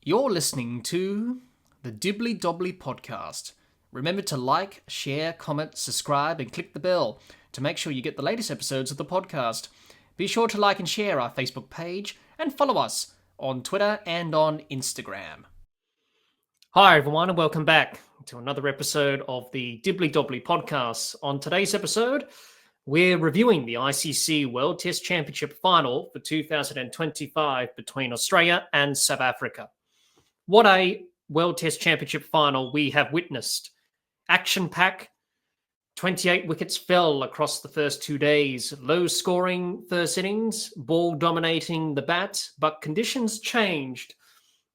You're listening to the Dibbly Dobbly Podcast. Remember to like, share, comment, subscribe, and click the bell to make sure you get the latest episodes of the podcast. Be sure to like and share our Facebook page and follow us on Twitter and on Instagram. Hi everyone and welcome back to another episode of the Dibbly Dobbly Podcast. On today's episode, we're reviewing the ICC World Test Championship Final for 2025 between Australia and South Africa. What a World Test Championship Final we have witnessed. Action-packed, 28 wickets fell across the first 2 days. Low-scoring first innings, ball dominating the bat, but conditions changed.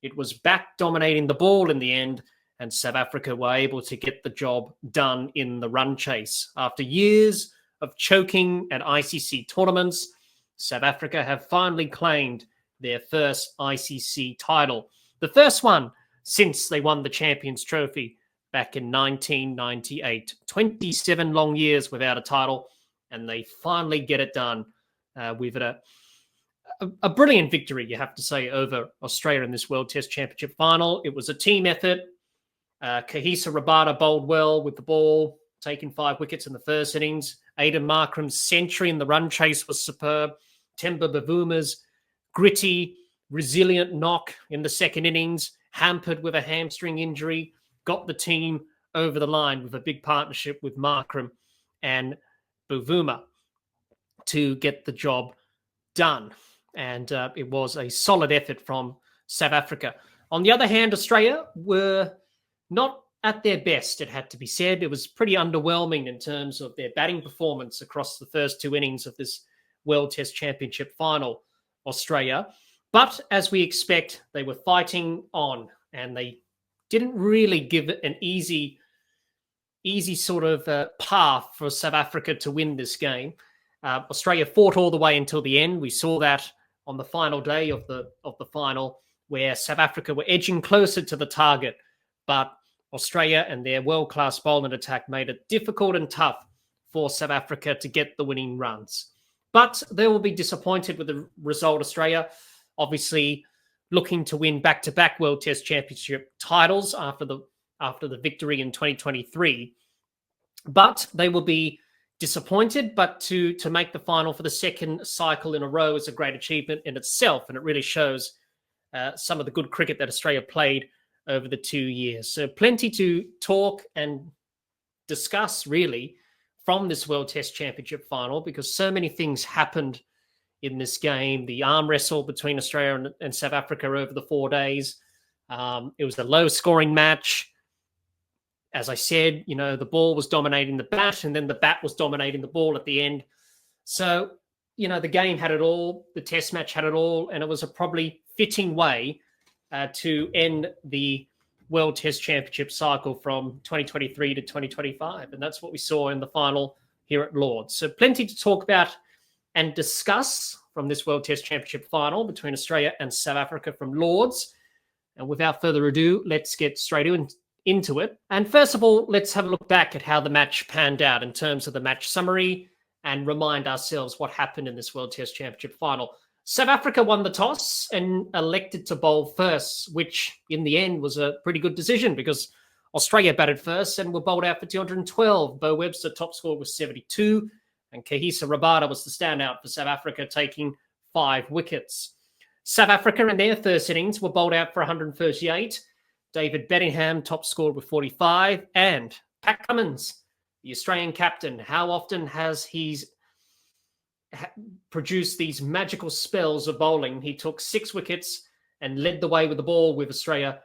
It was bat dominating the ball in the end, and South Africa were able to get the job done in the run chase. After years of choking at ICC tournaments, South Africa have finally claimed their first ICC title. The first one since they won the Champions Trophy back in 1998. 27 long years without a title, and they finally get it done with a brilliant victory, you have to say, over Australia in this World Test Championship Final. It was a team effort. Kagiso Rabada bowled well with the ball, taking 5 wickets in the first innings. Aiden Markram's century in the run chase was superb. Temba Bavuma's gritty, resilient knock in the second innings, hampered with a hamstring injury, got the team over the line with a big partnership with Markram and Bavuma to get the job done. And it was a solid effort from South Africa. On the other hand, Australia were not at their best, it had to be said. It was pretty underwhelming in terms of their batting performance across the first 2 innings of this World Test Championship Final, Australia. But as we expect, they were fighting on, and they didn't really give it an easy sort of path for South Africa to win this game. Australia fought all the way until the end. We saw that on the final day of the final, where South Africa were edging closer to the target, but Australia and their world-class bowling attack made it difficult and tough for South Africa to get the winning runs. But they will be disappointed with the result, Australia. Obviously, looking to win back-to-back World Test Championship titles after the victory in 2023. But they will be disappointed, but to make the final for the second cycle in a row is a great achievement in itself, and it really shows some of the good cricket that Australia played over the 2 years. So plenty to talk and discuss, really, from this World Test Championship Final, because so many things happened in this game. The arm wrestle between Australia and South Africa over the 4 days. It was a low-scoring match. As I said, the ball was dominating the bat, and then the bat was dominating the ball at the end. So, the game had it all. The test match had it all, and it was a probably fitting way to end the World Test Championship cycle from 2023 to 2025. And that's what we saw in the final here at Lord's. So plenty to talk about and discuss from this World Test Championship Final between Australia and South Africa from Lord's. And without further ado, let's get straight into it. And first of all, let's have a look back at how the match panned out in terms of the match summary and remind ourselves what happened in this World Test Championship Final. South Africa won the toss and elected to bowl first, which in the end was a pretty good decision because Australia batted first and were bowled out for 212. Bo Webster top scored with 72, and Kagiso Rabada was the standout for South Africa, taking 5 wickets. South Africa in their first innings were bowled out for 138. David Bedingham top scored with 45, and Pat Cummins, the Australian captain, how often has he produced these magical spells of bowling? He took 6 wickets and led the way with the ball with Australia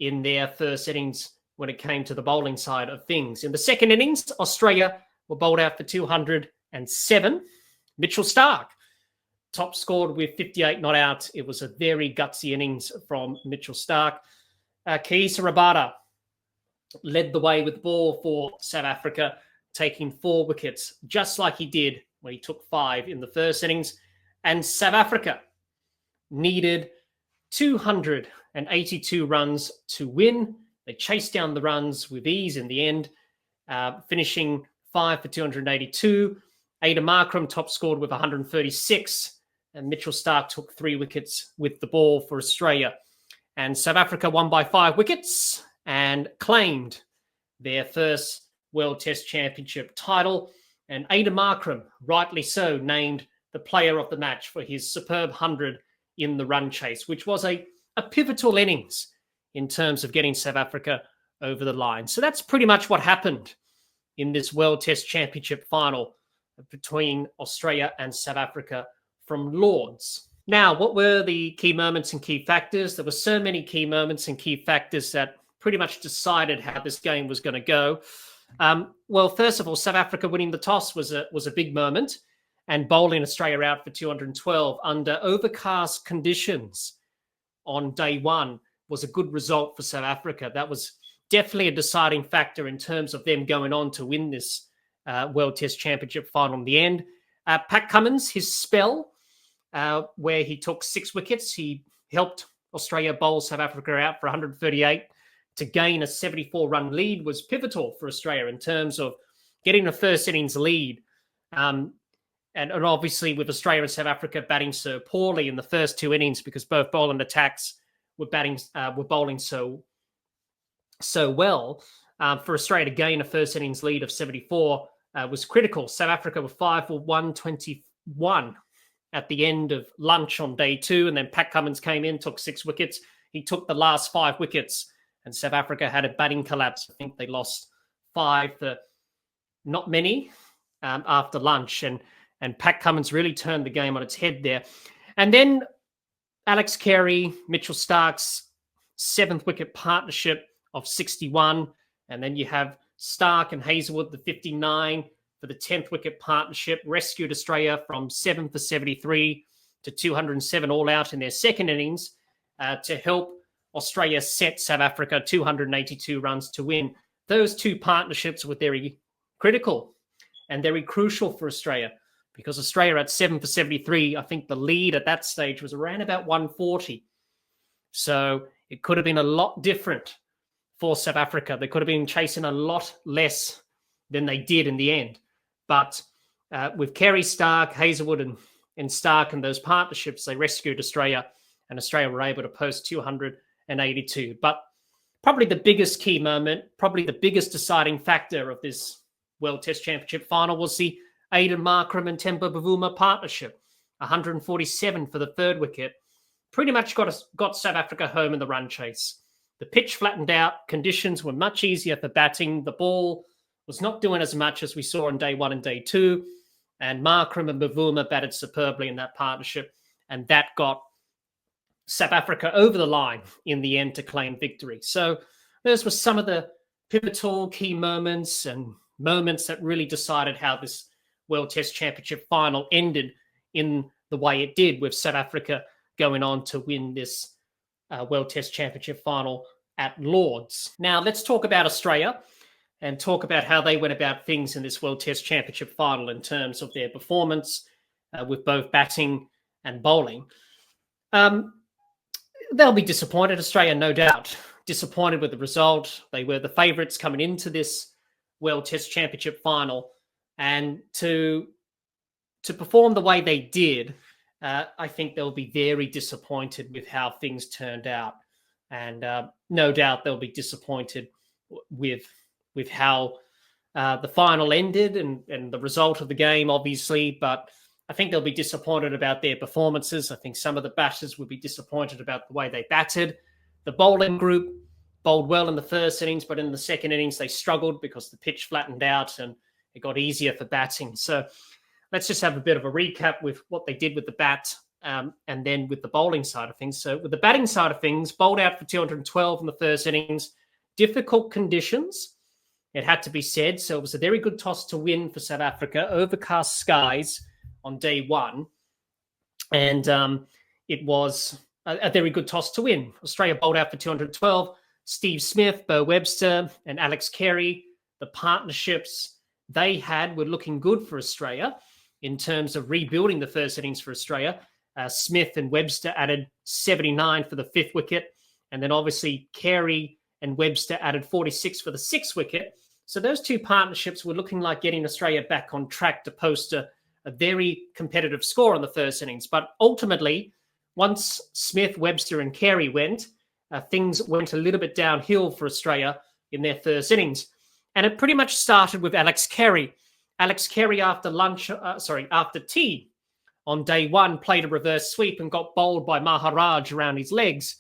in their first innings when it came to the bowling side of things. In the second innings, Australia were bowled out for 207. Mitchell Starc top scored with 58 not out. It was a very gutsy innings from Mitchell Starc. Kagiso Rabada led the way with the ball for South Africa, taking 4 wickets, just like he did when he took 5 in the first innings. And South Africa needed 282 runs to win. They chased down the runs with ease in the end, finishing 5 for 282. Aiden Markram top scored with 136, and Mitchell Starc took 3 wickets with the ball for Australia. And South Africa won by 5 wickets and claimed their first World Test Championship title. And Aiden Markram, rightly so, named the player of the match for his superb 100 in the run chase, which was a pivotal innings in terms of getting South Africa over the line. So that's pretty much what happened in this World Test Championship final between Australia and South Africa from Lords. Now, what were the key moments and key factors? There were so many key moments and key factors that pretty much decided how this game was going to go. Well, first of all, South Africa winning the toss was a big moment, and bowling Australia out for 212 under overcast conditions on day one was a good result for South Africa. That was definitely a deciding factor in terms of them going on to win this World Test Championship final in the end. Pat Cummins, his spell, where he took 6 wickets, he helped Australia bowl South Africa out for 138 to gain a 74-run lead, was pivotal for Australia in terms of getting a first innings lead. And obviously with Australia and South Africa batting so poorly in the first 2 innings because both bowling attacks were bowling so well, for Australia to gain a first innings lead of 74 was critical. South Africa were 5 for 121 at the end of lunch on day 2, and then Pat Cummins came in, took 6 wickets. He took the last 5 wickets, and South Africa had a batting collapse. I think they lost 5 for not many after lunch, and Pat Cummins really turned the game on its head there. And then Alex Carey, Mitchell Stark's 7th wicket partnership of 61, and then you have Stark and Hazelwood, the 59 for the 10th wicket partnership, rescued Australia from 7 for 73 to 207 all out in their second innings to help Australia set South Africa 282 runs to win. Those 2 partnerships were very critical and very crucial for Australia because Australia at 7 for 73, I think the lead at that stage was around about 140. So it could have been a lot different for South Africa. They could have been chasing a lot less than they did in the end. But with Carey, Stark, Hazelwood and Stark and those partnerships, they rescued Australia, and Australia were able to post 282. But probably the biggest key moment, probably the biggest deciding factor of this World Test Championship final was the Aiden Markram and Temba Bavuma partnership. 147 for the 3rd wicket. Pretty much got South Africa home in the run chase. The pitch flattened out. Conditions were much easier for batting. The ball was not doing as much as we saw on day 1 and day 2. And Markram and Bavuma batted superbly in that partnership. And that got South Africa over the line in the end to claim victory. So those were some of the pivotal key moments and moments that really decided how this World Test Championship final ended in the way it did, with South Africa going on to win this World Test Championship final at Lords. Now, let's talk about Australia and talk about how they went about things in this World Test Championship final in terms of their performance with both batting and bowling. They'll be disappointed, Australia, no doubt. Disappointed with the result. They were the favourites coming into this World Test Championship final. And to perform the way they did, I think they'll be very disappointed with how things turned out. And no doubt they'll be disappointed with how the final ended and the result of the game, obviously. But I think they'll be disappointed about their performances. I think some of the batters will be disappointed about the way they batted. The bowling group bowled well in the first innings, but in the second innings they struggled because the pitch flattened out and it got easier for batting. So let's just have a bit of a recap with what they did with the bat and then with the bowling side of things. So with the batting side of things, bowled out for 212 in the first innings. Difficult conditions, it had to be said. So it was a very good toss to win for South Africa. Overcast skies on day 1. And it was a very good toss to win. Australia bowled out for 212. Steve Smith, Bo Webster, and Alex Carey, the partnerships they had were looking good for Australia in terms of rebuilding the first innings for Australia. Smith and Webster added 79 for the 5th wicket. And then obviously Carey and Webster added 46 for the 6th wicket. So those 2 partnerships were looking like getting Australia back on track to post a very competitive score in the first innings. But ultimately, once Smith, Webster and Carey went, things went a little bit downhill for Australia in their first innings. And it pretty much started with Alex Carey. Alex Carey, after tea on day one, played a reverse sweep and got bowled by Maharaj around his legs.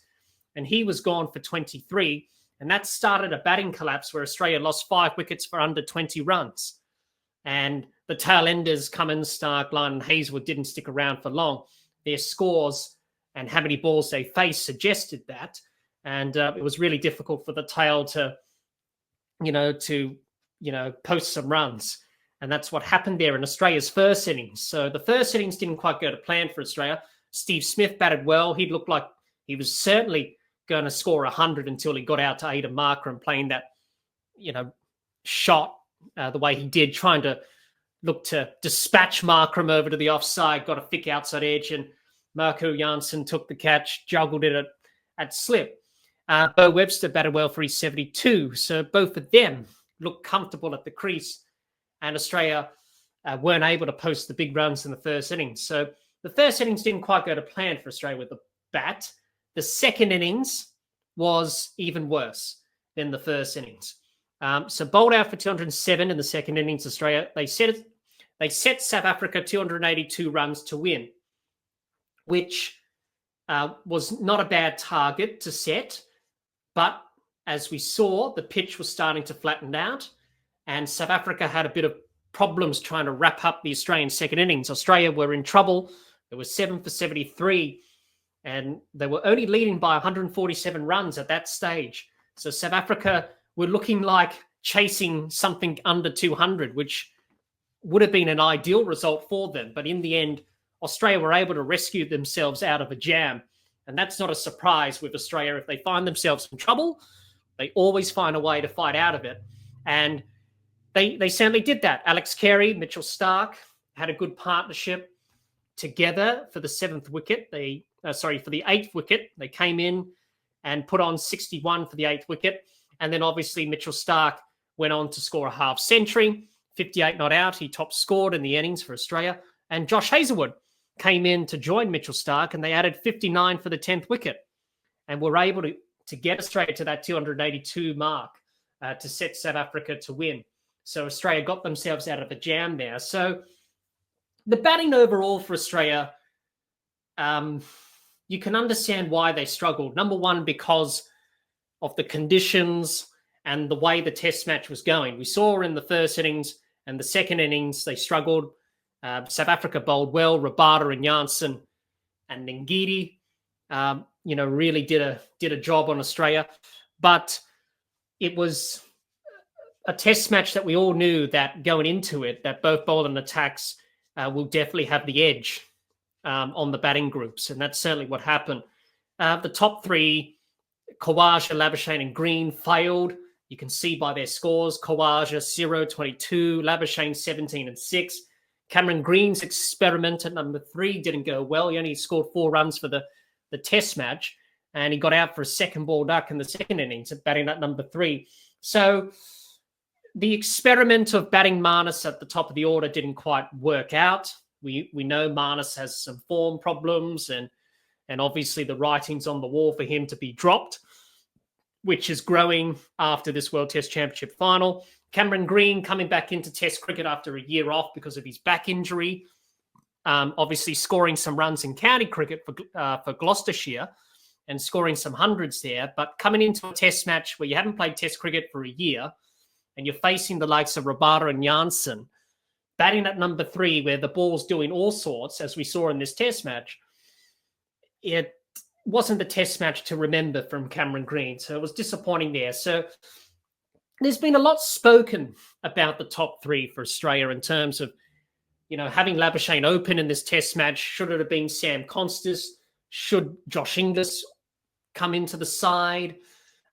And he was gone for 23. And that started a batting collapse where Australia lost 5 wickets for under 20 runs. And the tail enders, Cummins, Stark, Lyon and Hazelwood, didn't stick around for long. Their scores and how many balls they faced suggested that. And it was really difficult for the tail to post some runs. And that's what happened there in Australia's first innings. So the first innings didn't quite go to plan for Australia. Steve Smith batted well. He looked like he was certainly going to score 100 until he got out to Aidan Markram playing that, shot the way he did, trying to look to dispatch Markram over to the offside, got a thick outside edge, and Marco Janssen took the catch, juggled it at slip. Bo Webster batted well for his 72. So both of them looked comfortable at the crease, and Australia weren't able to post the big runs in the first innings. So the first innings didn't quite go to plan for Australia with the bat. The second innings was even worse than the first innings. So bowled out for 207 in the second innings, Australia. They set South Africa 282 runs to win, which was not a bad target to set. But as we saw, the pitch was starting to flatten out, and South Africa had a bit of problems trying to wrap up the Australian second innings. Australia were in trouble. It was 7 for 73, and they were only leading by 147 runs at that stage. So South Africa were looking like chasing something under 200, which would have been an ideal result for them. But in the end, Australia were able to rescue themselves out of a jam. And that's not a surprise with Australia. If they find themselves in trouble, they always find a way to fight out of it. And they certainly did that. Alex Carey, Mitchell Stark had a good partnership together for the 7th wicket. For the 8th wicket. They came in and put on 61 for the 8th wicket. And then obviously Mitchell Stark went on to score a half century, 58 not out. He top scored in the innings for Australia. And Josh Hazlewood came in to join Mitchell Stark, and they added 59 for the 10th wicket and were able to get Australia to that 282 mark to set South Africa to win. So Australia got themselves out of a jam there. So the batting overall for Australia, you can understand why they struggled. Number one, because of the conditions and the way the test match was going. We saw in the first innings and the second innings, they struggled. South Africa bowled well. Rabada and Janssen and Ngidi, really did a job on Australia. But it was a test match that we all knew that going into it, that both bowling attacks will definitely have the edge on the batting groups. And that's certainly what happened. The top three, Khawaja, Labuschagne and Green, failed. You can see by their scores, Khawaja 0, 22, Labuschagne 17 and 6. Cameron Green's experiment at number 3 didn't go well. He only scored 4 runs for the test match, and he got out for a second ball duck in the second innings, batting at number 3. So the experiment of batting Marnus at the top of the order didn't quite work out. We know Marnus has some form problems, and obviously the writing's on the wall for him to be dropped, which is growing after this World Test Championship final. Cameron Green coming back into Test cricket after a year off because of his back injury. Obviously scoring some runs in county cricket for Gloucestershire and scoring some hundreds there. But coming into a Test match where you haven't played Test cricket for a year and you're facing the likes of Rabada and Janssen, batting at number 3 where the ball's doing all sorts, as we saw in this Test match, it wasn't the Test match to remember from Cameron Green. So it was disappointing there. So there's been a lot spoken about the top 3 for Australia in terms of, having Labuschagne open in this Test match. Should it have been Sam Constas? Should Josh Inglis come into the side?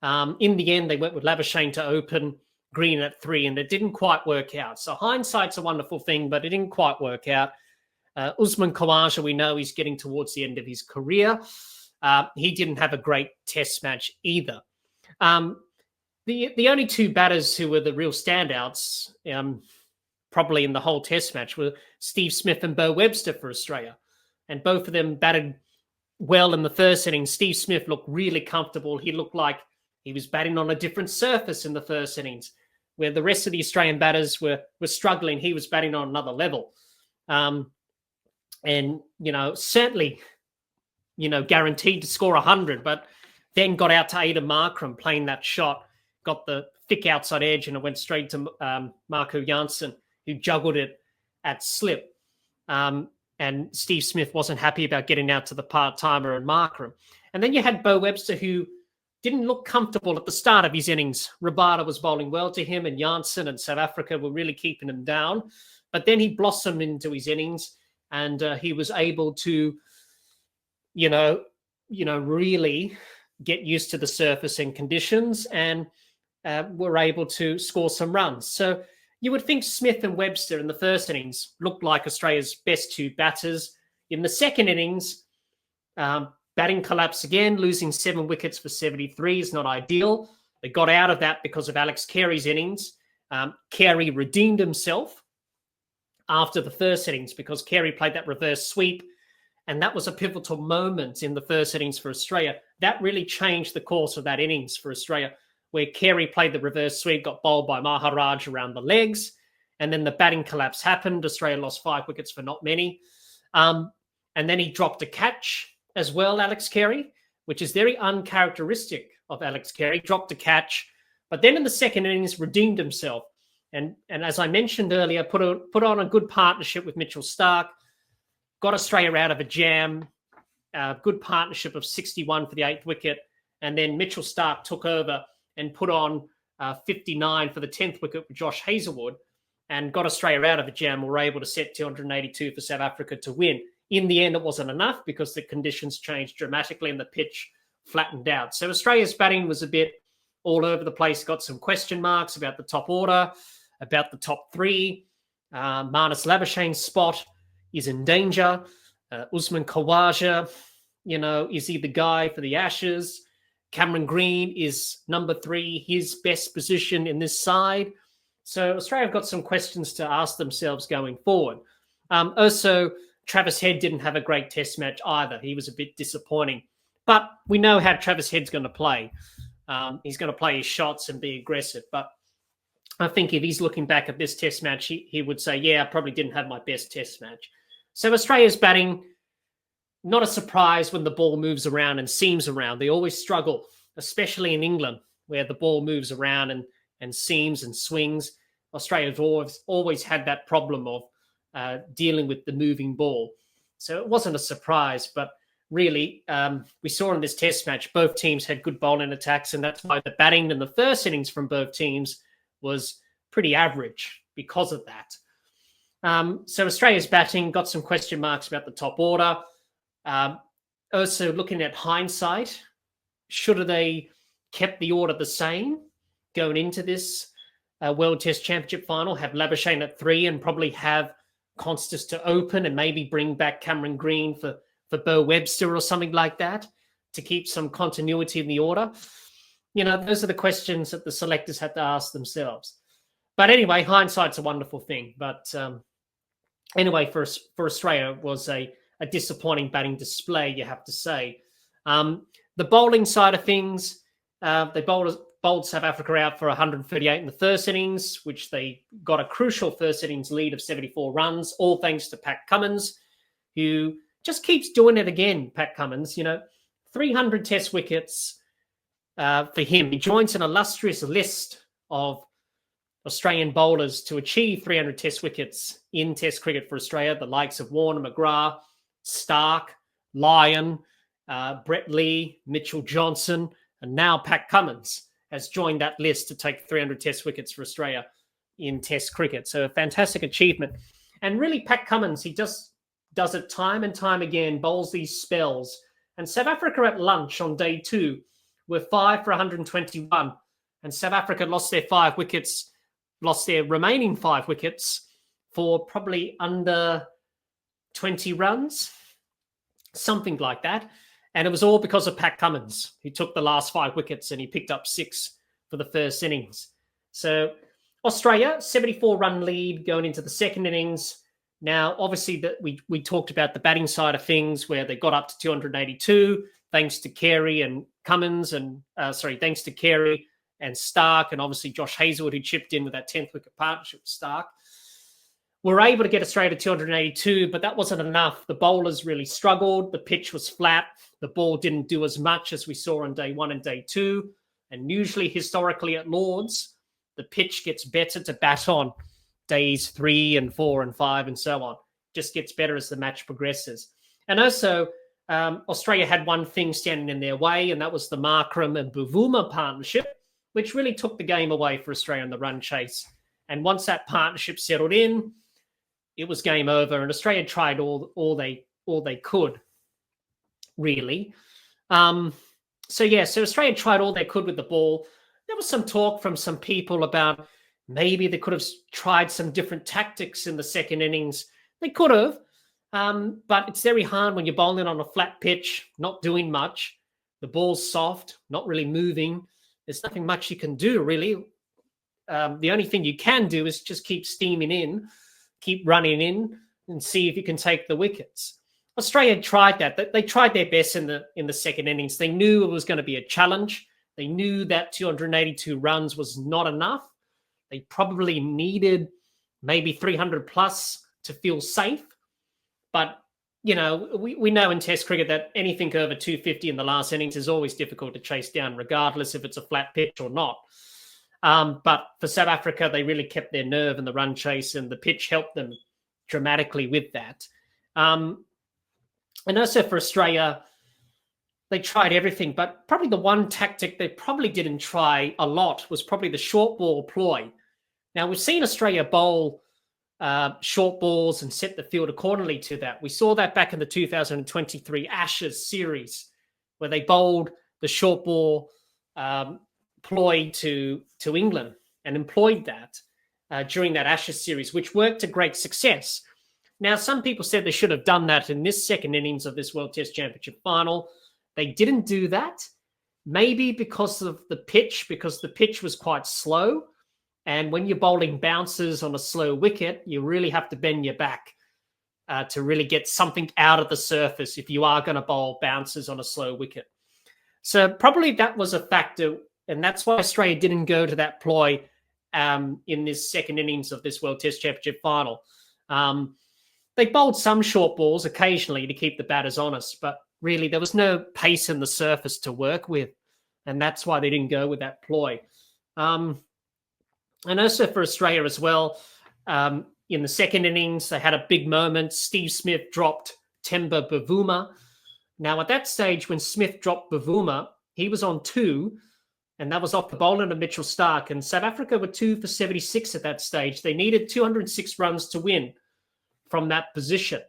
In the end, they went with Labuschagne to open, Green at 3, and it didn't quite work out. So hindsight's a wonderful thing, but it didn't quite work out. Usman Khawaja, we know he's getting towards the end of his career. He didn't have a great Test match either. The only 2 batters who were the real standouts, probably in the whole Test match, were Steve Smith and Bo Webster for Australia. And both of them batted well in the first innings. Steve Smith looked really comfortable. He looked like he was batting on a different surface in the first innings, where the rest of the Australian batters were struggling. He was batting on another level. And, certainly, guaranteed to score 100, but then got out to Aiden Markram playing that shot, got the thick outside edge, and it went straight to Marco Janssen, who juggled it at slip. And Steve Smith wasn't happy about getting out to the part-timer and Markram. And then you had Bo Webster, who didn't look comfortable at the start of his innings. Rabada was bowling well to him, and Janssen and South Africa were really keeping him down. But then he blossomed into his innings, and he was able to, really get used to the surface and conditions, and were able to score some runs. So you would think Smith and Webster in the first innings looked like Australia's best two batters. In the second innings, batting collapse again, losing 7 wickets for 73 is not ideal. They got out of that because of Alex Carey's innings. Carey redeemed himself after the first innings because Carey played that reverse sweep, and that was a pivotal moment in the first innings for Australia. That really changed the course of that innings for Australia, where Carey played the reverse sweep, got bowled by Maharaj around the legs, and then the batting collapse happened. Australia lost 5 wickets for not many. And then he dropped a catch as well, Alex Carey, which is very uncharacteristic of Alex Carey, dropped a catch, but then in the second innings redeemed himself. And as I mentioned earlier, put on a good partnership with Mitchell Starc, got Australia out of a jam, good partnership of 61 for the 8th wicket, and then Mitchell Starc took over and put on 59 for the 10th wicket with Josh Hazlewood and got Australia out of a jam. Were able to set 282 for South Africa to win. In the end, it wasn't enough because the conditions changed dramatically and the pitch flattened out. So Australia's batting was a bit all over the place. Got some question marks about the top order, about the top 3. Marnus Labuschagne's spot is in danger. Usman Khawaja, is he the guy for the Ashes? Cameron Green is number 3, his best position in this side. So Australia have got some questions to ask themselves going forward. Also, Travis Head didn't have a great test match either. He was a bit disappointing. But we know how Travis Head's going to play. He's going to play his shots and be aggressive. But I think if he's looking back at this test match, he would say, yeah, I probably didn't have my best test match. So Australia's batting, not a surprise when the ball moves around and seams around. They always struggle, especially in England, where the ball moves around and seams and swings. Australia's always had that problem of dealing with the moving ball. So it wasn't a surprise, but really, we saw in this test match, both teams had good bowling attacks, and that's why the batting in the first innings from both teams was pretty average because of that. So Australia's batting got some question marks about the top order. Also, looking at hindsight, should they kept the order the same going into this World Test Championship final, have Labuschagne at 3 and probably have Constas to open and maybe bring back Cameron Green for Bo Webster or something like that to keep some continuity in the order? Those are the questions that the selectors had to ask themselves. But anyway, hindsight's a wonderful thing. But anyway, for Australia, it was a disappointing batting display, you have to say. The bowling side of things, they bowled South Africa out for 138 in the first innings, which they got a crucial first innings lead of 74 runs, all thanks to Pat Cummins, who just keeps doing it again, Pat Cummins. 300 test wickets for him. He joins an illustrious list of Australian bowlers to achieve 300 test wickets in test cricket for Australia, the likes of Warner, McGrath, Stark, Lyon, Brett Lee, Mitchell Johnson, and now Pat Cummins has joined that list to take 300 test wickets for Australia in test cricket. So a fantastic achievement. And really, Pat Cummins, he just does it time and time again, bowls these spells. And South Africa at lunch on day 2 were 5 for 121. And South Africa lost their remaining 5 wickets for probably under 20 runs, something like that. And it was all because of Pat Cummins, who took the last 5 wickets and he picked up 6 for the first innings. So Australia, 74-run lead going into the second innings. Now, obviously, that we talked about the batting side of things where they got up to 282 thanks to Carey and Cummins and thanks to Carey and Stark, and obviously Josh Hazlewood, who chipped in with that 10th wicket partnership with Stark. Were able to get Australia to 282, but that wasn't enough. The bowlers really struggled. The pitch was flat. The ball didn't do as much as we saw on day 1 and day 2. And usually, historically at Lords, the pitch gets better to bat on days 3 and 4 and 5 and so on. Just gets better as the match progresses. And also, Australia had one thing standing in their way, and that was the Markram and Bavuma partnership, which really took the game away for Australia in the run chase. And once that partnership settled in, it was game over, and Australia tried all they could, really. So Australia tried all they could with the ball. There was some talk from some people about maybe they could have tried some different tactics in the second innings. They could have, but it's very hard when you're bowling on a flat pitch, not doing much. The ball's soft, not really moving. There's nothing much you can do, really. The only thing you can do is just keep steaming in, keep running in, and see if you can take the wickets. Australia tried that. They tried their best in the second innings. They knew it was going to be a challenge. They knew that 282 runs was not enough. They probably needed maybe 300 plus to feel safe. But, we know in Test cricket that anything over 250 in the last innings is always difficult to chase down, regardless if it's a flat pitch or not. But for South Africa, they really kept their nerve in the run chase, and the pitch helped them dramatically with that. And also for Australia, they tried everything, but probably the one tactic they probably didn't try a lot was probably the short ball ploy. Now, we've seen Australia bowl short balls and set the field accordingly to that. We saw that back in the 2023 Ashes series, where they bowled the short ball ploy to England and employed that during that Ashes series, which worked to great success. Now, some people said they should have done that in this second innings of this World Test Championship final. They didn't do that, maybe because of the pitch, because the pitch was quite slow. And when you're bowling bounces on a slow wicket, you really have to bend your back to really get something out of the surface if you are going to bowl bounces on a slow wicket. So probably that was a factor, and that's why Australia didn't go to that ploy in this second innings of this World Test Championship final. They bowled some short balls occasionally to keep the batters honest, but really there was no pace in the surface to work with, and that's why they didn't go with that ploy. And also for Australia as well, in the second innings, they had a big moment. Steve Smith dropped Temba Bavuma. Now, at that stage, when Smith dropped Bavuma, he was on 2, and that was off the bowling of Mitchell Stark. And South Africa were 2 for 76 at that stage. They needed 206 runs to win from that position.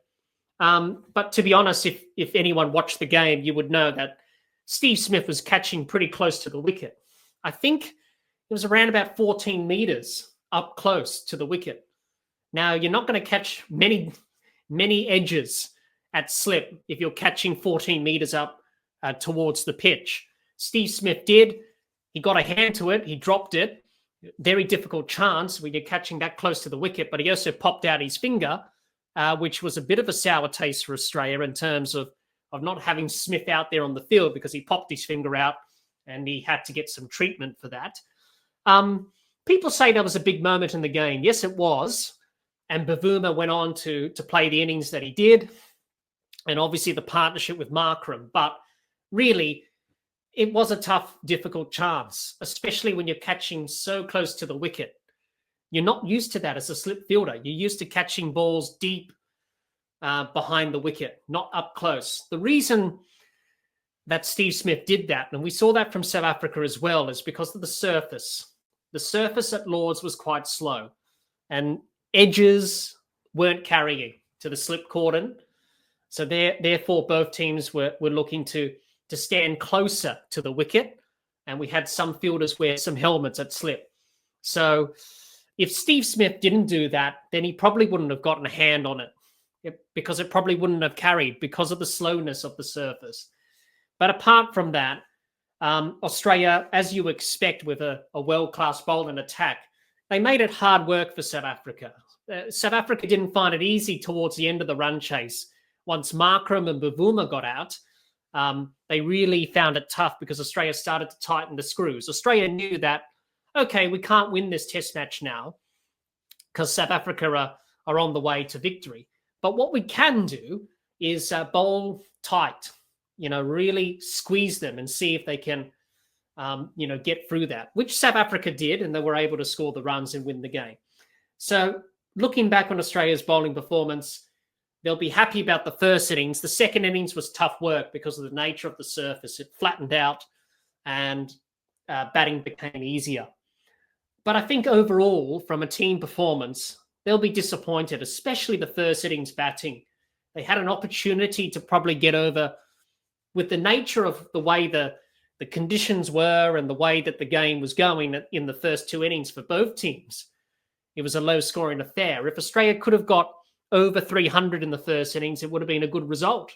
But to be honest, if anyone watched the game, you would know that Steve Smith was catching pretty close to the wicket. I think it was around about 14 meters up close to the wicket. Now, you're not going to catch many edges at slip if you're catching 14 meters up towards the pitch. Steve Smith did. He got a hand to it. He dropped it. Very difficult chance when you're catching that close to the wicket, but he also popped out his finger, which was a bit of a sour taste for Australia in terms of not having Smith out there on the field, because he popped his finger out and he had to get some treatment for that. People say that was a big moment in the game. Yes, it was. And Bavuma went on to play the innings that he did. And obviously the partnership with Markram. But really, it was a tough, difficult chance, especially when you're catching so close to the wicket. You're not used to that as a slip fielder. You're used to catching balls deep behind the wicket, not up close. The reason that Steve Smith did that, and we saw that from South Africa as well, is because of the surface. The surface at Lords was quite slow, and edges weren't carrying to the slip cordon. So therefore, both teams were looking to stand closer to the wicket, and we had some fielders wear some helmets at slip. So if Steve Smith didn't do that, then he probably wouldn't have gotten a hand on it, because it probably wouldn't have carried because of the slowness of the surface. But apart from that, Australia, as you expect with a world-class bowling attack, they made it hard work for South Africa. South Africa didn't find it easy towards the end of the run chase. Once Markram and Bavuma got out, they really found it tough because Australia started to tighten the screws. Australia knew that, okay, we can't win this test match now because South Africa are on the way to victory. But what we can do is bowl tight, really squeeze them and see if they can, get through that, which South Africa did, and they were able to score the runs and win the game. So looking back on Australia's bowling performance, they'll be happy about the first innings. The second innings was tough work because of the nature of the surface. It flattened out and batting became easier. But I think overall, from a team performance, they'll be disappointed, especially the first innings batting. They had an opportunity to probably get over with the nature of the way the conditions were and the way that the game was going in the first two innings for both teams. It was a low-scoring affair. If Australia could have got over 300 in the first innings, it would have been a good result.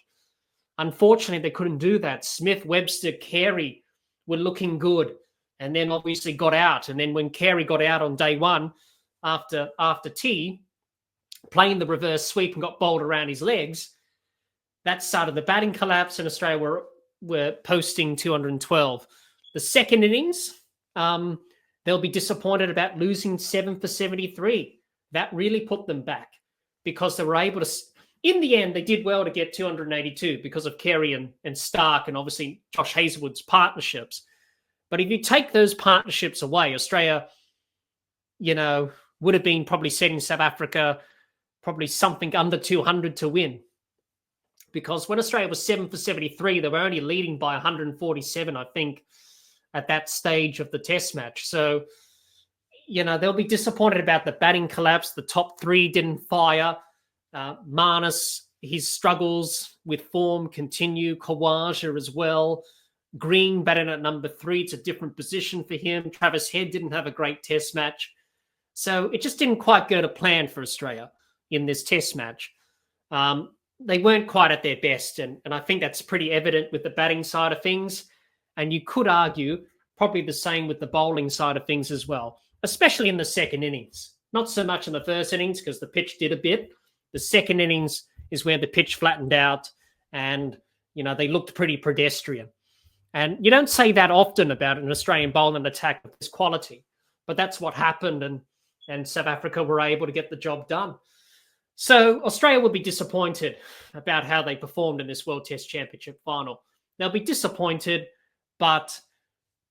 Unfortunately, they couldn't do that. Smith, Webster, Carey were looking good and then obviously got out. And then when Carey got out on day one after tea, playing the reverse sweep and got bowled around his legs, that started the batting collapse and Australia were posting 212. The second innings, they'll be disappointed about losing 7 for 73. That really put them back because they were able to, in the end, they did well to get 282 because of Carey and Stark and obviously Josh Hazlewood's partnerships. But if you take those partnerships away, Australia, would have been probably setting South Africa probably something under 200 to win. Because when Australia was 7 for 73, they were only leading by 147, I think, at that stage of the test match. So, they'll be disappointed about the batting collapse. The top three didn't fire. Marnus, his struggles with form continue. Khawaja as well. Green batting at number 3. It's a different position for him. Travis Head didn't have a great test match. So it just didn't quite go to plan for Australia in this test match. They weren't quite at their best. And I think that's pretty evident with the batting side of things. And you could argue probably the same with the bowling side of things as well, especially in the second innings. Not so much in the first innings because the pitch did a bit. The second innings is where the pitch flattened out and, they looked pretty pedestrian. And you don't say that often about an Australian bowling attack of this quality, but that's what happened and South Africa were able to get the job done. So Australia will be disappointed about how they performed in this World Test Championship final. They'll be disappointed, but,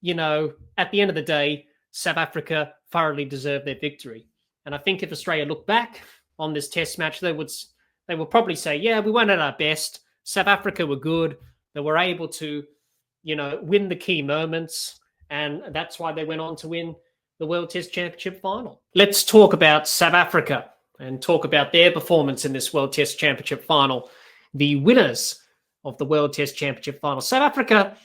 at the end of the day, South Africa thoroughly deserved their victory. And I think if Australia look back on this test match, they will probably say, yeah, we weren't at our best. South Africa were good. They were able to, win the key moments. And that's why they went on to win the World Test Championship final. Let's talk about South Africa and talk about their performance in this World Test Championship final. The winners of the World Test Championship final. South Africa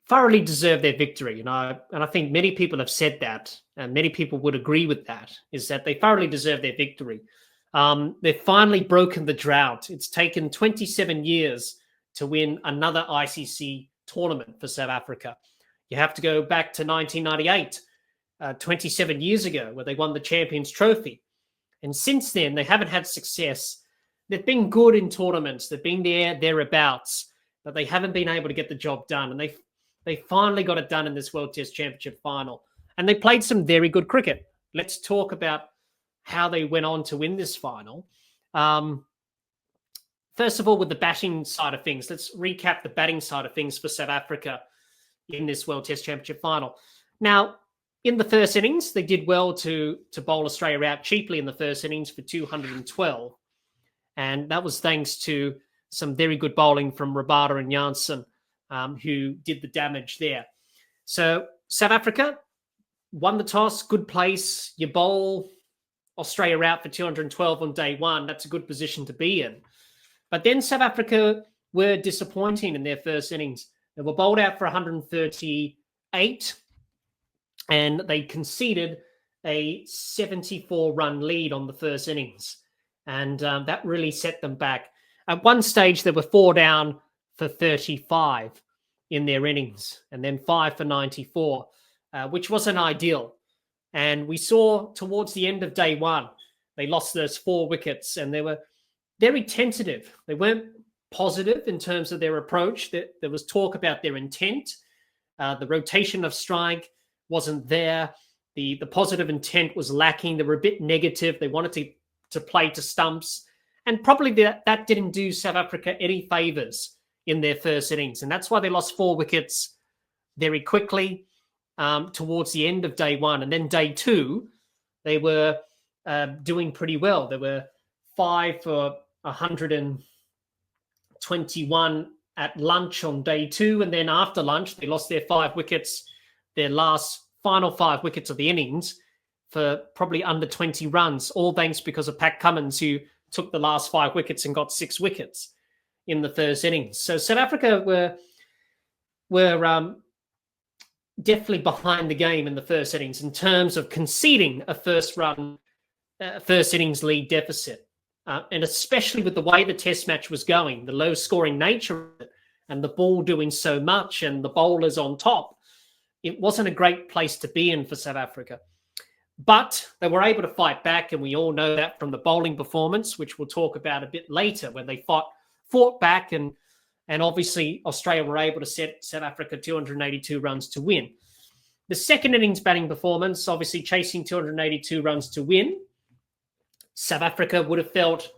thoroughly deserved their victory. And I think many people have said that, and many people would agree with that, is that they thoroughly deserve their victory. They've finally broken the drought. It's taken 27 years to win another ICC tournament for South Africa. You have to go back to 1998, 27 years ago, where they won the Champions Trophy. And since then, they haven't had success. They've been good in tournaments. They've been thereabouts, but they haven't been able to get the job done. And they finally got it done in this World Test Championship final. And they played some very good cricket. Let's talk about how they went on to win this final. First of all, with the batting side of things, let's recap the batting side of things for South Africa in this World Test Championship final. Now, in the first innings, they did well to bowl Australia out cheaply in the first innings for 212. And that was thanks to some very good bowling from Rabada and Janssen, who did the damage there. So South Africa won the toss, good place. You bowl Australia out for 212 on day one. That's a good position to be in. But then South Africa were disappointing in their first innings. They were bowled out for 138 and they conceded a 74-run lead on the first innings. And that really set them back. At one stage, they were 4 down for 35 in their innings and then 5 for 94, which wasn't ideal. And we saw towards the end of day one, they lost those 4 wickets and they were very tentative. They weren't positive in terms of their approach. There was talk about their intent. The rotation of strike wasn't there. The positive intent was lacking. They were a bit negative. They wanted to play to stumps. And probably that didn't do South Africa any favours in their first innings. And that's why they lost 4 wickets very quickly towards the end of day one. And then day two, they were doing pretty well. They were 5 for 121 at lunch on day two. And then after lunch, they lost their 5 wickets, their final 5 wickets of the innings for probably under 20 runs, all thanks because of Pat Cummins, who took the last 5 wickets and got 6 wickets in the first innings. So South Africa were definitely behind the game in the first innings in terms of conceding a first innings lead deficit. And especially with the way the test match was going, the low scoring nature of it, and the ball doing so much and the bowlers on top, it wasn't a great place to be in for South Africa. But they were able to fight back, and we all know that from the bowling performance, which we'll talk about a bit later, when they fought back, and obviously Australia were able to set South Africa 282 runs to win. The second innings batting performance, obviously chasing 282 runs to win, South Africa would have felt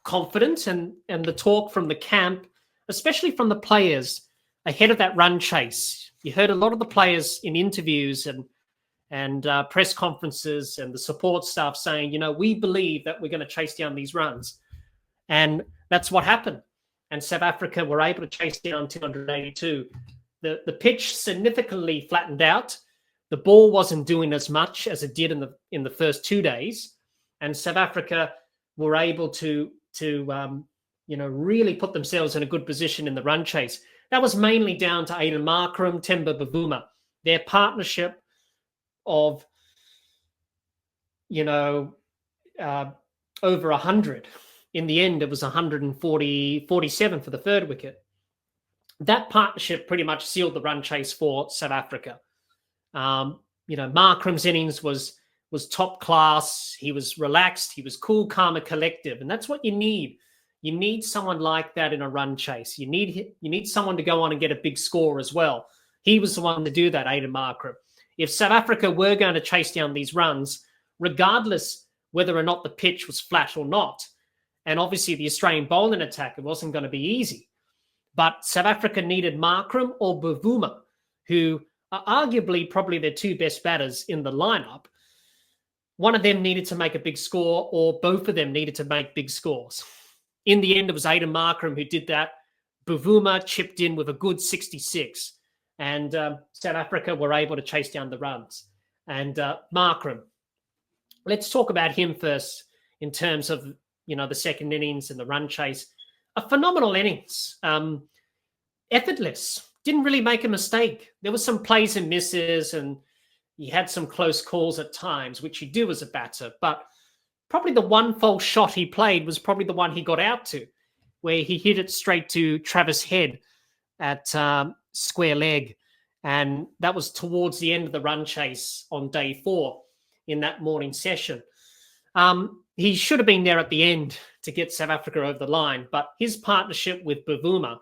confident, and the talk from the camp, especially from the players ahead of that run chase. You heard a lot of the players in interviews and press conferences and the support staff saying, we believe that we're going to chase down these runs. And that's what happened. And South Africa were able to chase down 282. The pitch significantly flattened out. The ball wasn't doing as much as it did in the first 2 days. And South Africa were able to really put themselves in a good position in the run chase. That was mainly down to Aiden Markram, Temba Bavuma, their partnership of, over 100. In the end, it was 147 for the third wicket. That partnership pretty much sealed the run chase for South Africa. Markram's innings was top class. He was relaxed. He was cool, calm, and collective. And that's what you need. You need someone like that in a run chase. You need someone to go on and get a big score as well. He was the one to do that, Aiden Markram. If South Africa were going to chase down these runs, regardless whether or not the pitch was flat or not, and obviously the Australian bowling attack, it wasn't going to be easy. But South Africa needed Markram or Bavuma, who are arguably probably their 2 best batters in the lineup. One of them needed to make a big score, or both of them needed to make big scores. In the end, it was Aiden Markram who did that. Bavuma chipped in with a good 66. And South Africa were able to chase down the runs. And Markram, let's talk about him first in terms of, the second innings and the run chase. A phenomenal innings. Effortless. Didn't really make a mistake. There were some plays and misses, and he had some close calls at times, which you do as a batter. But probably the one false shot he played was probably the one he got out to, where he hit it straight to Travis Head at square leg. And that was towards the end of the run chase on day 4 in that morning session. He should have been there at the end to get South Africa over the line, but his partnership with Bavuma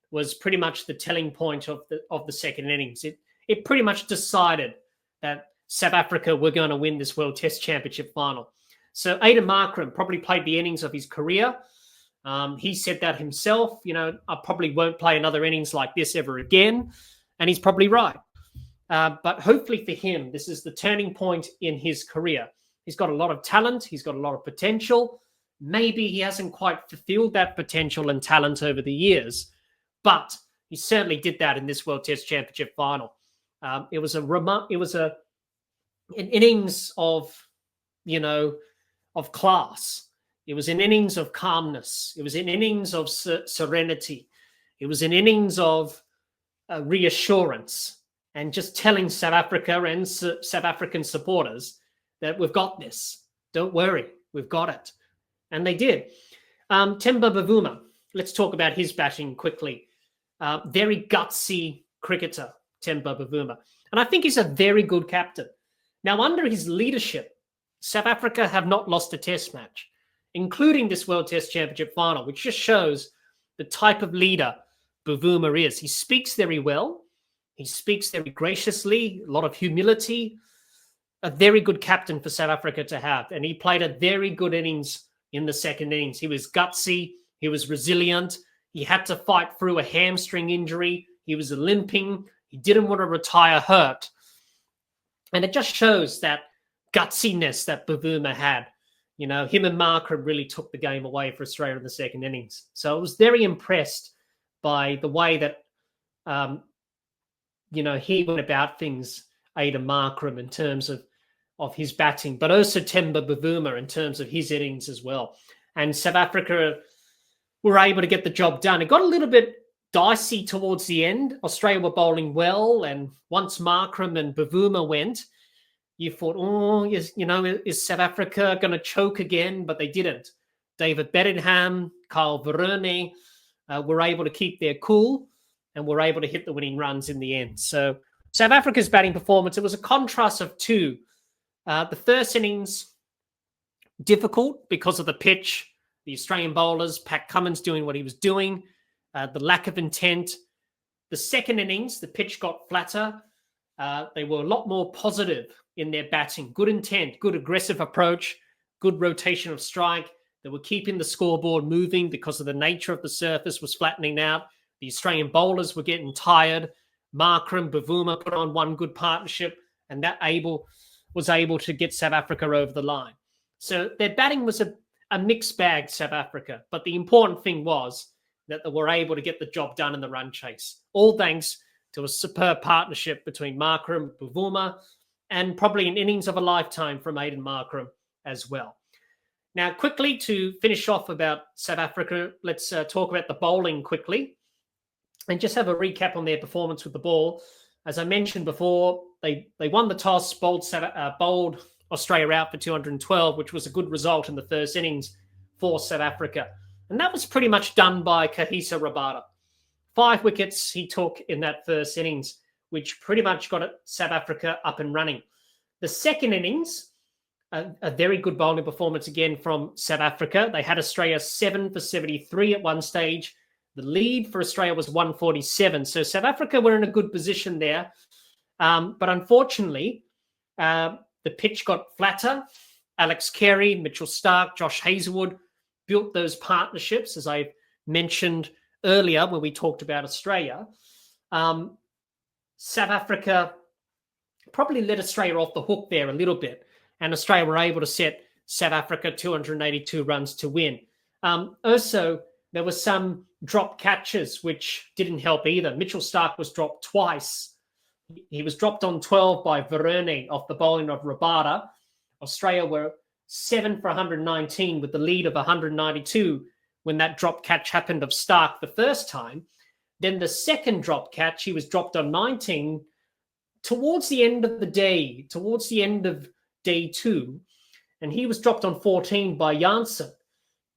was pretty much the telling point of the second innings. It pretty much decided that South Africa were going to win this World Test Championship final. So Aiden Markram probably played the innings of his career. He said that himself, I probably won't play another innings like this ever again. And he's probably right. But hopefully for him, this is the turning point in his career. He's got a lot of talent. He's got a lot of potential. Maybe he hasn't quite fulfilled that potential and talent over the years, but he certainly did that in this World Test Championship final. It was an innings of, of class. It was an innings of calmness. It was an innings of serenity. It was an innings of reassurance, and just telling South Africa and South African supporters that we've got this. Don't worry, we've got it. And they did. Temba Bavuma, let's talk about his batting quickly. Very gutsy cricketer, Temba Bavuma. And I think he's a very good captain. Now, under his leadership, South Africa have not lost a test match, including this World Test Championship final, which just shows the type of leader Bavuma is. He speaks very well. He speaks very graciously, a lot of humility, a very good captain for South Africa to have. And he played a very good innings in the second innings. He was gutsy. He was resilient. He had to fight through a hamstring injury. He was limping. He didn't want to retire hurt. And it just shows that gutsiness that Bavuma had. You know, him and Markram really took the game away for Australia in the second innings. So I was very impressed by the way that, he went about things, Aiden Markram, in terms of his batting, but also Temba Bavuma in terms of his innings as well. And South Africa were able to get the job done. It got a little bit dicey towards the end. Australia were bowling well, and once Markram and Bavuma went, you thought, is South Africa going to choke again? But they didn't. David Bedingham, Kyle Verreynne were able to keep their cool and were able to hit the winning runs in the end. So South Africa's batting performance, it was a contrast of two. The first innings, difficult because of the pitch, the Australian bowlers, Pat Cummins doing what he was doing, the lack of intent. The second innings, the pitch got flatter. They were a lot more positive in their batting. Good intent, good aggressive approach, good rotation of strike. They were keeping the scoreboard moving because of the nature of the surface was flattening out. The Australian bowlers were getting tired. Markram, Bavuma put on one good partnership, and that was able to get South Africa over the line. So their batting was a mixed bag, South Africa. But the important thing was that they were able to get the job done in the run chase. All thanks to a superb partnership between Markram, Bavuma, and probably an innings of a lifetime from Aiden Markram as well. Now, quickly to finish off about South Africa, let's talk about the bowling quickly and just have a recap on their performance with the ball. As I mentioned before, they won the toss, bowled Australia out for 212, which was a good result in the first innings for South Africa. And that was pretty much done by Kagiso Rabada. 5 wickets he took in that first innings, which pretty much got South Africa up and running. The second innings, a very good bowling performance again from South Africa. They had Australia 7 for 73 at one stage. The lead for Australia was 147. So South Africa were in a good position there. But unfortunately, the pitch got flatter. Alex Carey, Mitchell Starc, Josh Hazlewood built those partnerships, as I mentioned earlier when we talked about Australia. South Africa probably let Australia off the hook there a little bit, and Australia were able to set South Africa 282 runs to win. Also, there were some drop catches which didn't help either. Mitchell Starc was dropped twice. He was dropped on 12 by Verreynne off the bowling of Rabada. Australia were 7 for 119 with the lead of 192 when that drop catch happened of Starc the first time. Then the second drop catch, he was dropped on 19 towards the end of the day, towards the end of day 2. And he was dropped on 14 by Janssen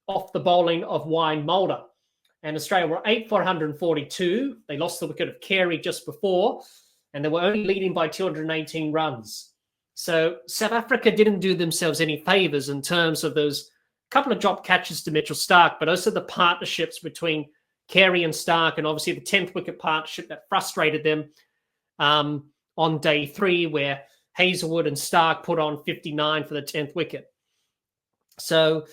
off the bowling of Wayne Mulder. And Australia were 8 for 142. They lost the wicket of Carey just before, and they were only leading by 218 runs. So South Africa didn't do themselves any favours in terms of those couple of drop catches to Mitchell Starc, but also the partnerships between Carey and Starc, and obviously the 10th wicket partnership that frustrated them on day 3, where Hazlewood and Starc put on 59 for the 10th wicket. So,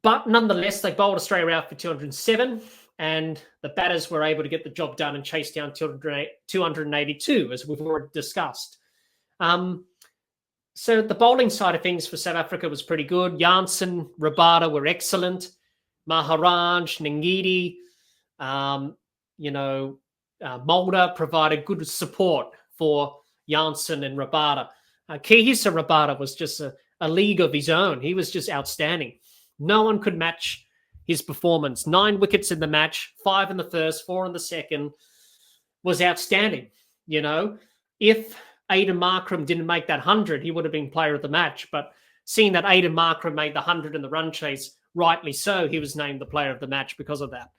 but nonetheless, they bowled Australia out for 207, and the batters were able to get the job done and chase down 282, as we've already discussed. So the bowling side of things for South Africa was pretty good. Janssen, Rabada were excellent. Maharaj, Ngidi, Mulder provided good support for Janssen and Rabada. Kagiso Rabada was just a league of his own. He was just outstanding. No one could match his performance. 9 wickets in the match, 5 in the first, 4 in the second, was outstanding. You know, if Aiden Markram didn't make that 100, he would have been player of the match. But seeing that Aiden Markram made the 100 in the run chase, rightly so, he was named the player of the match because of that.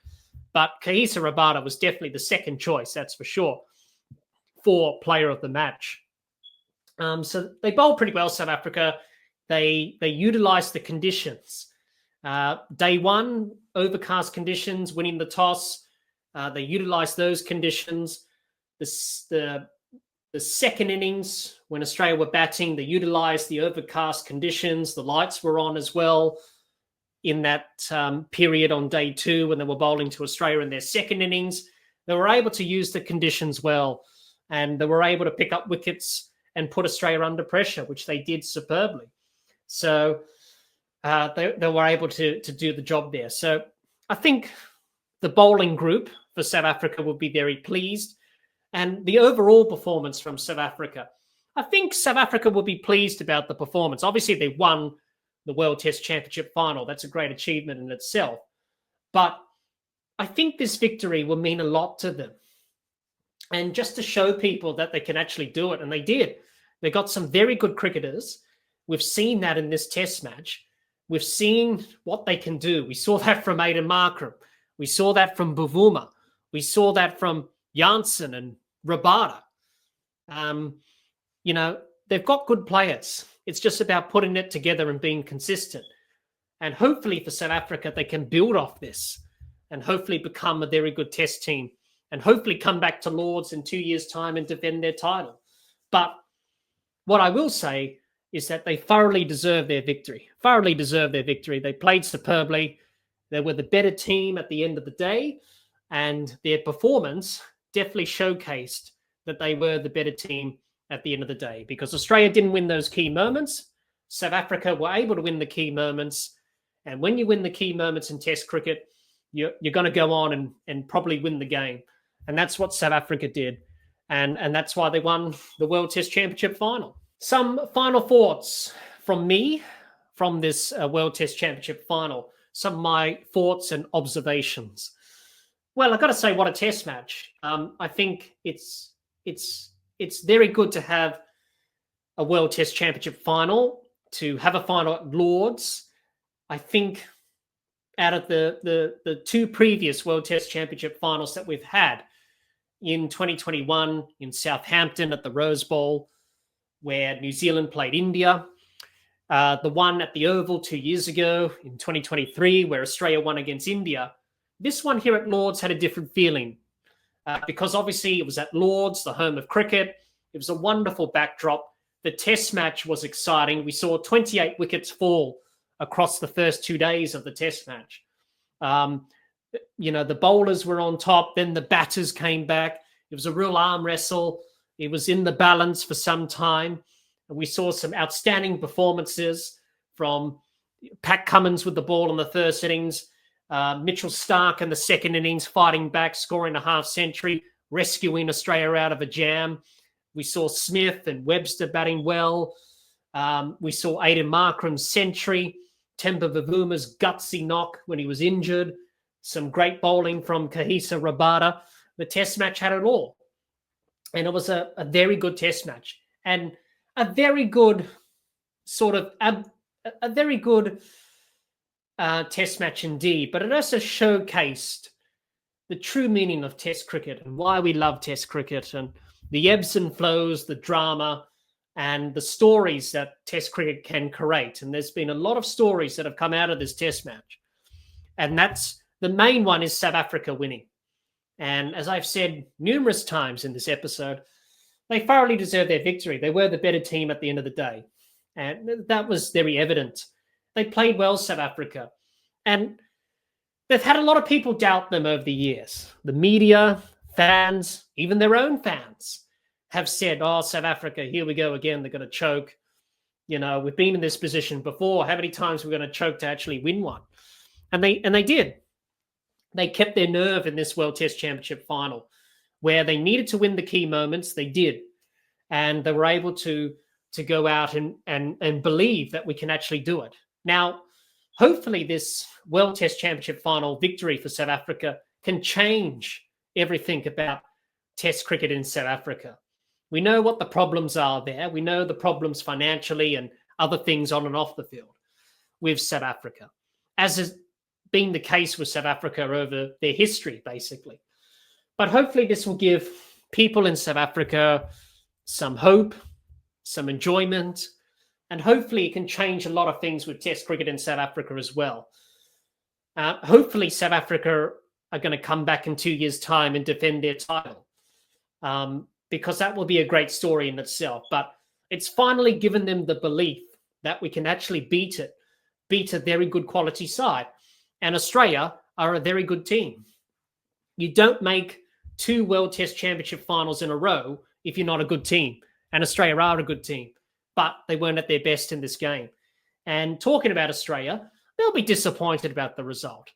But Kagiso Rabada was definitely the second choice, that's for sure, for player of the match. So they bowled pretty well, South Africa. They utilised the conditions. Day one, overcast conditions, winning the toss. They utilised those conditions. The second innings, when Australia were batting, they utilised the overcast conditions. The lights were on as well in that period on day two when they were bowling to Australia in their second innings. They were able to use the conditions well, and they were able to pick up wickets and put Australia under pressure, which they did superbly. So they were able to do the job there. So I think the bowling group for South Africa will be very pleased. And the overall performance from South Africa, I think South Africa will be pleased about the performance. Obviously, they won the World Test Championship final. That's a great achievement in itself. But I think this victory will mean a lot to them. And just to show people that they can actually do it, and they did. They got some very good cricketers. We've seen that in this test match. We've seen what they can do. We saw that from Aiden Markram. We saw that from Bavuma. We saw that from Janssen and Rabada. They've got good players. It's just about putting it together and being consistent. And hopefully for South Africa, they can build off this and hopefully become a very good test team and hopefully come back to Lords in 2 years' time and defend their title. But what I will say is that they thoroughly deserve their victory. They played superbly. They were the better team at the end of the day, and their performance definitely showcased that they were the better team at the end of the day, because Australia didn't win those key moments. South Africa were able to win the key moments. And when you win the key moments in Test cricket, you're going to go on and probably win the game. And that's what South Africa did. And that's why they won the World Test Championship final. Some final thoughts from me from this World Test Championship final. Some of my thoughts and observations. Well, I've got to say, what a test match. I think it's very good to have a World Test Championship final, to have a final at Lords. I think out of the two previous World Test Championship finals that we've had, in 2021 in Southampton at the Rose Bowl, where New Zealand played India, the one at the Oval 2 years ago in 2023, where Australia won against India. This one here at Lords had a different feeling because obviously it was at Lords, the home of cricket. It was a wonderful backdrop. The test match was exciting. We saw 28 wickets fall across the first 2 days of the test match. The bowlers were on top, then the batters came back. It was a real arm wrestle. It was in the balance for some time. And we saw some outstanding performances from Pat Cummins with the ball in the first innings, Mitchell Starc in the second innings, fighting back, scoring a half century, rescuing Australia out of a jam. We saw Smith and Webster batting well. We saw Aiden Markram's century, Temba Bavuma's gutsy knock when he was injured, some great bowling from Kahisa Rabada. The test match had it all. And it was a very good test match. And a very good test match indeed. But it also showcased the true meaning of test cricket and why we love test cricket and the ebbs and flows, the drama, and the stories that test cricket can create. And there's been a lot of stories that have come out of this test match. And that's the main one is South Africa winning. And as I've said numerous times in this episode, they thoroughly deserve their victory. They were the better team at the end of the day. And that was very evident. They played well, South Africa. And they've had a lot of people doubt them over the years. The media, fans, even their own fans have said, oh, South Africa, here we go again. They're going to choke. We've been in this position before. How many times are we going to choke to actually win one? And they did. They kept their nerve in this World Test Championship final, where they needed to win the key moments. They did. And they were able to go out and believe that we can actually do it. Now, hopefully this World Test Championship final victory for South Africa can change everything about Test cricket in South Africa. We know what the problems are there. We know the problems financially and other things on and off the field with South Africa, as has been the case with South Africa over their history, basically. But hopefully this will give people in South Africa some hope, some enjoyment, and hopefully it can change a lot of things with Test cricket in South Africa as well. Hopefully South Africa are going to come back in 2 years' time and defend their title, because that will be a great story in itself. But it's finally given them the belief that we can actually beat a very good quality side. And Australia are a very good team. You don't make 2 World Test Championship finals in a row if you're not a good team. And Australia are a good team, but they weren't at their best in this game. And talking about Australia, they'll be disappointed about the result.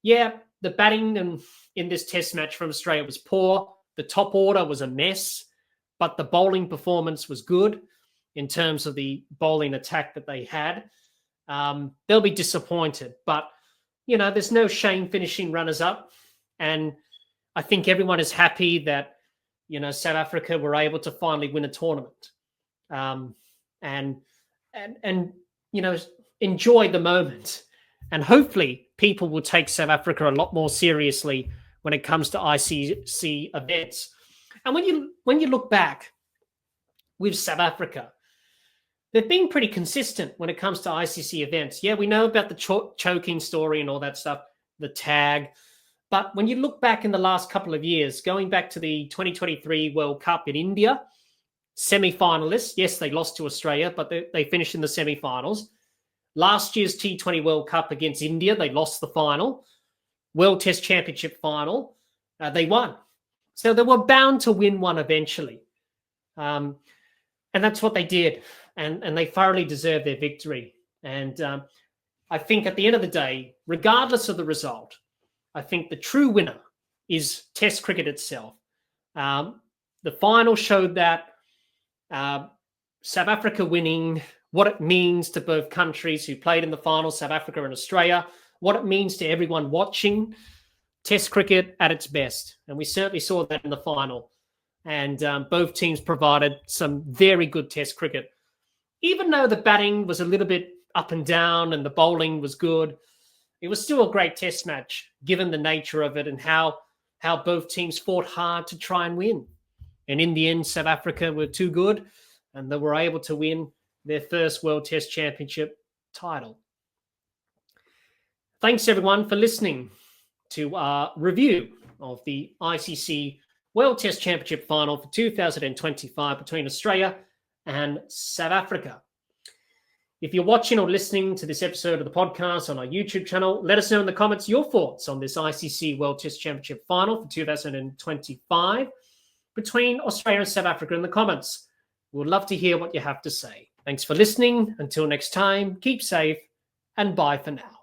Yeah, the batting in this test match from Australia was poor. The top order was a mess, but the bowling performance was good in terms of the bowling attack that they had. They'll be disappointed, but there's no shame finishing runners-up. And I think everyone is happy that, South Africa were able to finally win a tournament. And enjoy the moment. And hopefully people will take South Africa a lot more seriously when it comes to ICC events. And when you look back with South Africa, they've been pretty consistent when it comes to ICC events. Yeah, we know about the choking story and all that stuff, the tag. But when you look back in the last couple of years, going back to the 2023 World Cup in India, semi-finalists, yes, they lost to Australia, but they finished in the semi-finals. Last year's T20 World Cup against India, they lost the final. World Test Championship final, they won. So they were bound to win one eventually. And that's what they did. And they thoroughly deserved their victory. And I think at the end of the day, regardless of the result, I think the true winner is Test cricket itself. The final showed that South Africa winning, what it means to both countries who played in the final, South Africa and Australia, what it means to everyone watching Test cricket at its best. And we certainly saw that in the final. And both teams provided some very good Test cricket. Even though the batting was a little bit up and down and the bowling was good, it was still a great Test match, given the nature of it and how both teams fought hard to try and win. And in the end, South Africa were too good, and they were able to win their first World Test Championship title. Thanks, everyone, for listening to our review of the ICC World Test Championship Final for 2025 between Australia and South Africa. If you're watching or listening to this episode of the podcast on our YouTube channel, let us know in the comments your thoughts on this ICC World Test Championship Final for 2025 between Australia and South Africa in the comments. We'd love to hear what you have to say. Thanks for listening. Until next time, keep safe and bye for now.